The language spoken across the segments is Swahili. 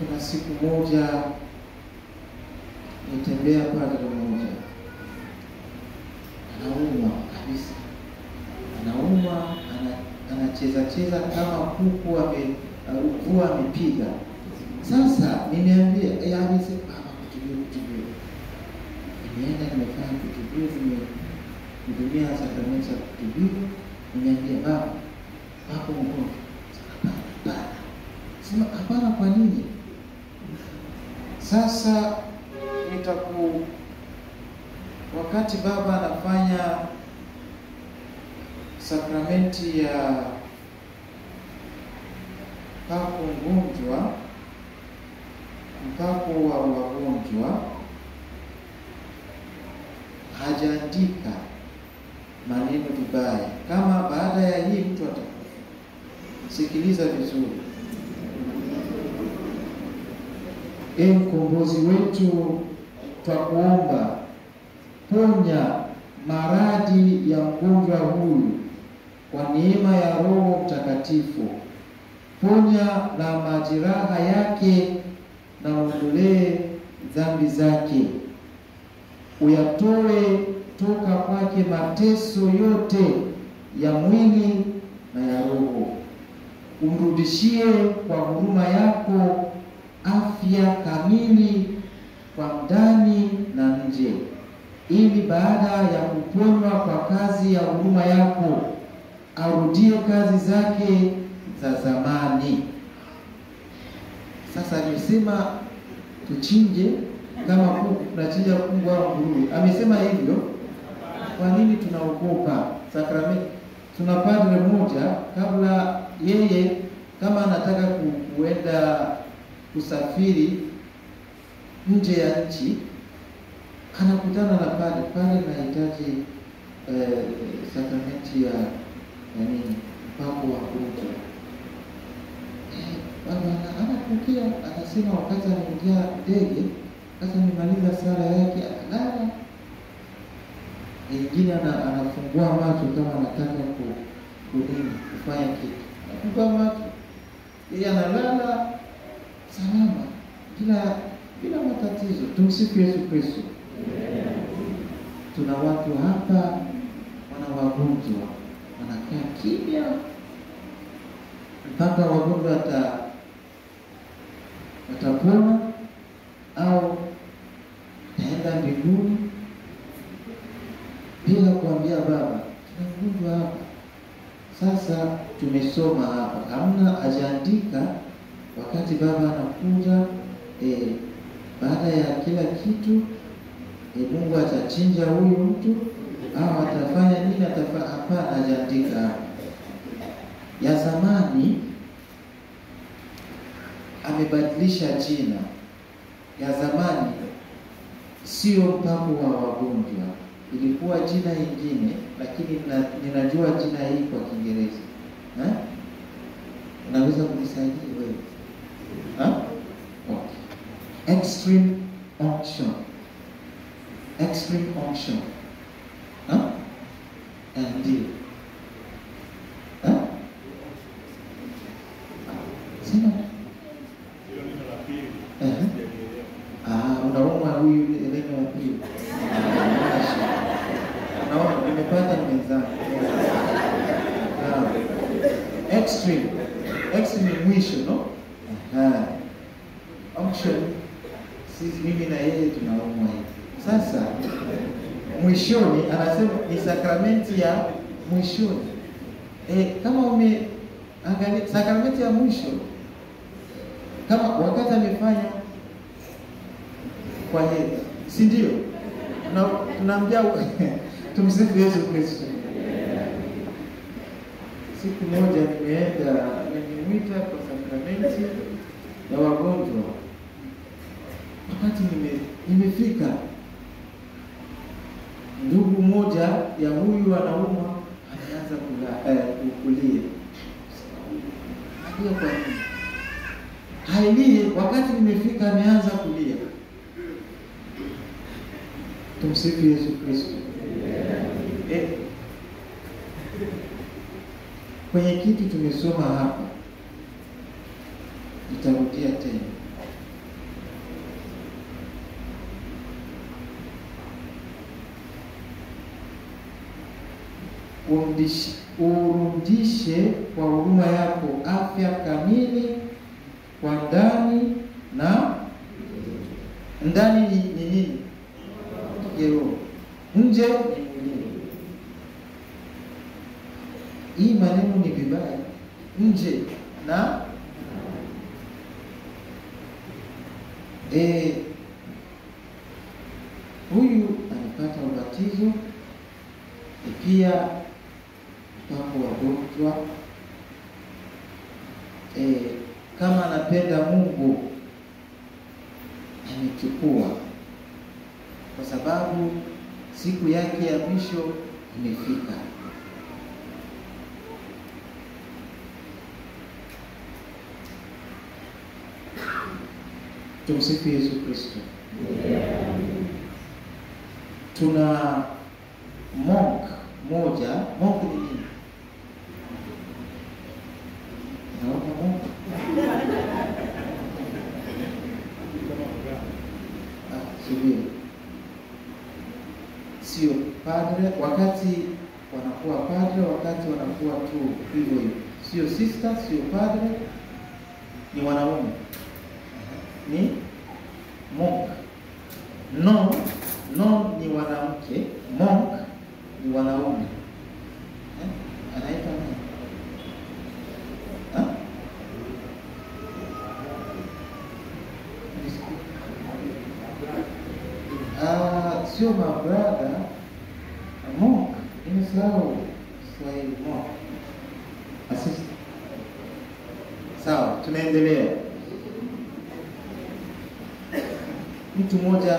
Kuna siku moja nitembea padre mmoja, anaumwa kabisa, anacheza kama kuku alikuwa amepiga. Sasa nimeambia amesema kutubio. Nimeenda nimefanya kutubio, nimehudumia sakramenti ya kutubio. Nimeambia baba, hapo mgonjwa. Hapana. Sema hapana, kwa nini? Sasa wakati baba anafanya sakramenti ya mpako mgonjwa, mpako wa wagonjwa, hajaandika maneno vibaya. Kama baada ya hii mtu atakufa, sikiliza vizuri. Mkombozi wetu, twakuomba, ponya maradhi ya mgonjwa huyu kwa neema ya Roho Mtakatifu. Ponya na majeraha yake na uondolee dhambi zake. Uyatoe toka kwake mateso yote ya mwili na ya roho. Umrudishie kwa huruma yako afya kamili kwa ndani na nje, ili baada ya kuponywa kwa kazi ya huruma yako arudie kazi zake za zamani. Sasa amesema tuchinje kama kuku, tunachinja kuku au nguruwe. Amesema hivyo. Kwa nini tunaogopa sakramenti? Tuna padre mmoja, kabla yeye kama anataka kuenda kusafiri nje ya nchi, anakutana na padre. Anahitaji sakramenti ya nini? Mpako wa kuja. Anakukia, anasema wakati anaingia ndege, sasa nimaliza sala yake, analala. Mwingine anafungua macho kama anataka kufanya kitu. Anafungua macho, yeye analala salama bila matatizo. Tumsifu Yesu Kristo. Tuna watu hapa wana wagonjwa, wanakaa kimya mpaka wagonjwa watapona au taenda mbinguni bila kuambia baba, tuna mgonjwa hapa. Sasa tumesoma hapa, hamna hajaandika wakati baba anakuja, baada ya kila kitu, Mungu atachinja huyu mtu au atafanya nini, hapana, hajaandika hapa. Ya zamani amebadilisha jina. Ya zamani sio mpako wa wagonjwa, ilikuwa jina lingine, lakini ninajua jina hii kwa Kiingereza. Unaweza kunisaidia wewe? Okay. Extreme unction. Extreme unction. Ndio. Sema. Unaomba huyu neno la pili. Naona nimepata mezani. Extreme mwisho, no? Unction. Sisi mimi na yeye tunaomba hivi. Sasa mwishoni anasema ni sakramenti ya mwishoni. Kama umeangalia sakramenti ya mwisho, kama wakati amefanya kwa yeye, si ndio? Na tunaambia tumsifu Yesu Kristo. Siku moja nimemwita kwa sakramenti ya wagonjwa. Wakati nimefika, ndugu moja ya huyu anaumwa, anaanza kulia. Najua kwa nini hailie. Wakati nimefika ameanza kulia. Tumsifu Yesu Kristo. Kwenye kitu tumesoma hapa, nitarudia tena. urudishe kwa huruma yako afya kamili kwa ndani na ndani ni nini? Kiroho. Nje ni mwilini. Hii maneno ni vibaya. Nje na huyu alipata ubatizo, pia papo wagonjwa. Kama anapenda Mungu amechukua, kwa sababu siku yake ya mwisho imefika. Tumsifu Yesu Kristo. Tuna monk moja. Monk ni nini? Naona monk. Sio padre wakati wanakuwa padre, wakati wanakuwa tu hivyo hivyo. Sio sister, sio padre, ni wanaume. Ni monk. Non ni wanamke, monk ni wanaume. Anaitwa nani? Sio mabrada. Monk nimesahau Swahili. Monk assist. Sawa, tunaendelea. Mtu mmoja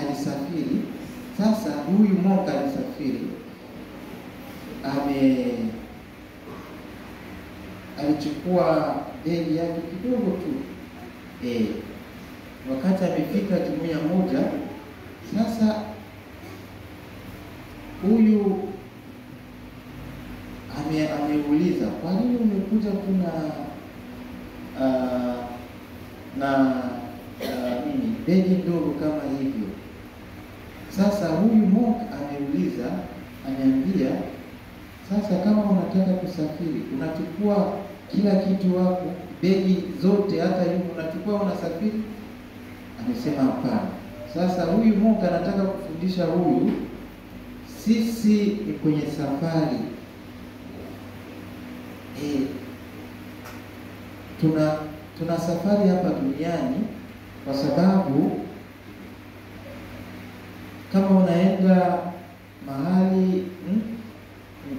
alisafiri. Sasa huyu monk alisafiri, alichukua begi yake kidogo tu. Wakati amefika jumuiya moja, sasa huyu ameuliza, kwa nini umekuja na begi ndogo kama hivyo? Sasa huyu monk ameuliza, ameambia, sasa kama unataka kusafiri, unachukua kila kitu wako, begi zote, hata hiyo unachukua unasafiri? Amesema hapana. Sasa huyu monk anataka kufundisha huyu, sisi ni kwenye safari. Tuna safari hapa duniani, kwa sababu kama unaenda mahali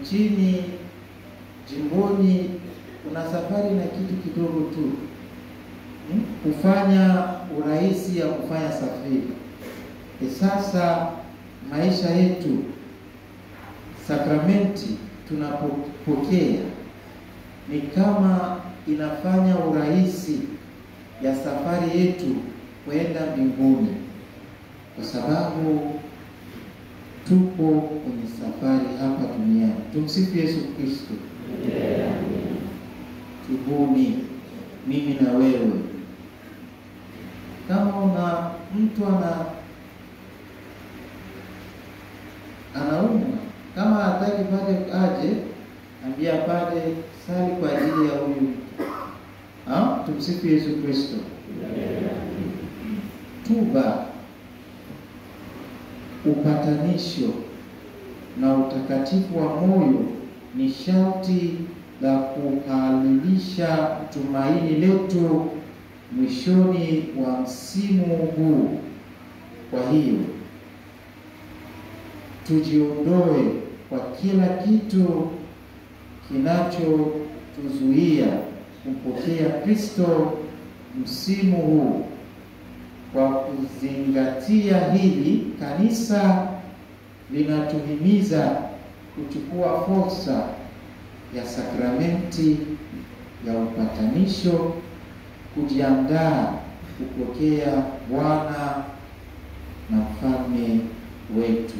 nchini, jimboni, una safari na kitu kidogo tu, kufanya urahisi ya kufanya safari. Sasa maisha yetu, sakramenti tunapokea ni kama inafanya urahisi ya safari yetu kwenda mbinguni, kwa sababu tupo kwenye safari hapa duniani. Tumsifu Yesu Kristo. Tubuni, mimi na wewe. Kama mtu anaumwa, kama hataki padre aje, ambia padre sali kwa ajili ya huyu. Tumsifu Yesu Kristo. Tuba, upatanisho na utakatifu wa moyo ni sharti la kuhalilisha tumaini letu mwishoni wa msimu huu. Kwa hiyo tujiondoe kwa kila kitu kinachotuzuia kumpokea Kristo msimu huu. Kwa kuzingatia hili, kanisa linatuhimiza kuchukua fursa ya sakramenti ya upatanisho, kujiandaa kupokea Bwana na Mfalme wetu.